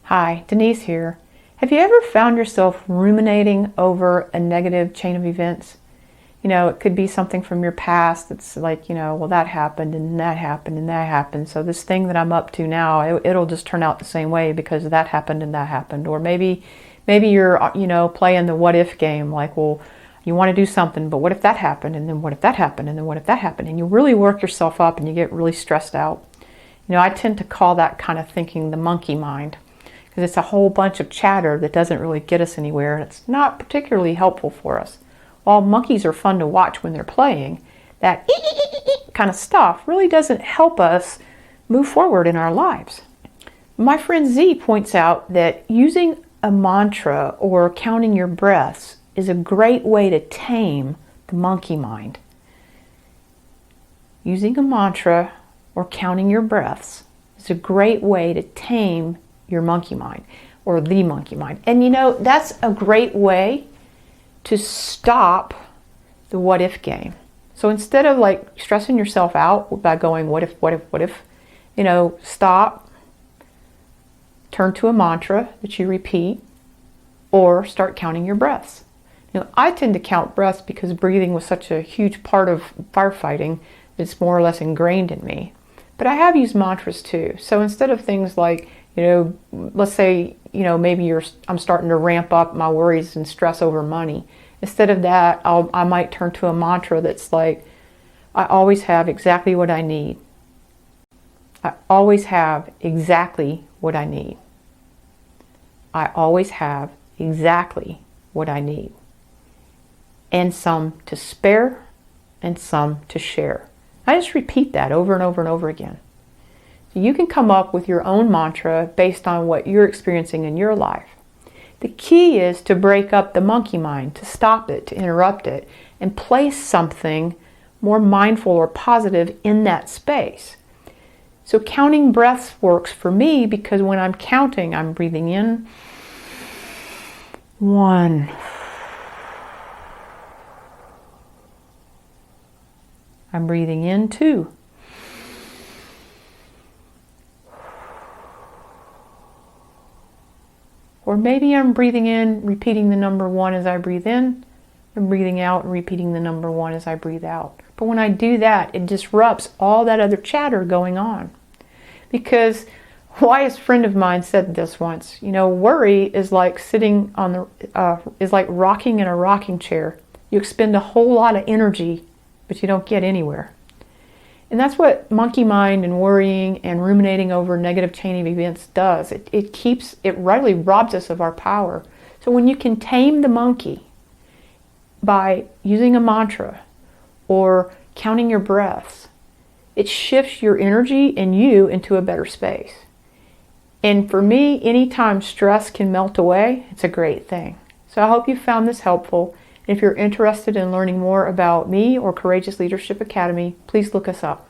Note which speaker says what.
Speaker 1: Hi, Denise here. Have you ever found yourself ruminating over a negative chain of events? It could be something from your past that's like, well, that happened and that happened and that happened. So this thing that I'm up to now, it'll just turn out the same way because that happened and that happened. Or maybe you're, playing the what if game. Like, well, you want to do something, but what if that happened? And then what if that happened? And then what if that happened? And you really work yourself up and you get really stressed out. I tend to call that kind of thinking the monkey mind, because it's a whole bunch of chatter that doesn't really get us anywhere, and it's not particularly helpful for us. While monkeys are fun to watch when they're playing, that kind of stuff really doesn't help us move forward in our lives. My friend Z points out that using a mantra or counting your breaths is a great way to tame the monkey mind. Using a mantra or counting your breaths is a great way to tame your monkey mind, or the monkey mind. And that's a great way to stop the what if game. So instead of like stressing yourself out by going what if, stop, turn to a mantra that you repeat, or start counting your breaths. I tend to count breaths because breathing was such a huge part of firefighting. It's more or less ingrained in me. But I have used mantras too. So instead of things like, let's say, maybe I'm starting to ramp up my worries and stress over money. Instead of that, I might turn to a mantra that's like, I always have exactly what I need. I always have exactly what I need. I always have exactly what I need. And some to spare and some to share. I just repeat that over and over and over again. So you can come up with your own mantra based on what you're experiencing in your life. The key is to break up the monkey mind, to stop it, to interrupt it, and place something more mindful or positive in that space. So counting breaths works for me because when I'm counting, I'm breathing in 1. I'm breathing in 2. Or maybe I'm breathing in, repeating the number 1 as I breathe in. I'm breathing out and repeating the number 1 as I breathe out. But when I do that, it disrupts all that other chatter going on. Because a wise friend of mine said this once, worry is like sitting on is like rocking in a rocking chair. You expend a whole lot of energy, but you don't get anywhere. And that's what monkey mind and worrying and ruminating over negative chain of events does. It really robs us of our power. So when you can tame the monkey by using a mantra or counting your breaths, it shifts your energy and you into a better space. And for me, anytime stress can melt away, it's a great thing. So I hope you found this helpful. If you're interested in learning more about me or Courageous Leadership Academy, please look us up.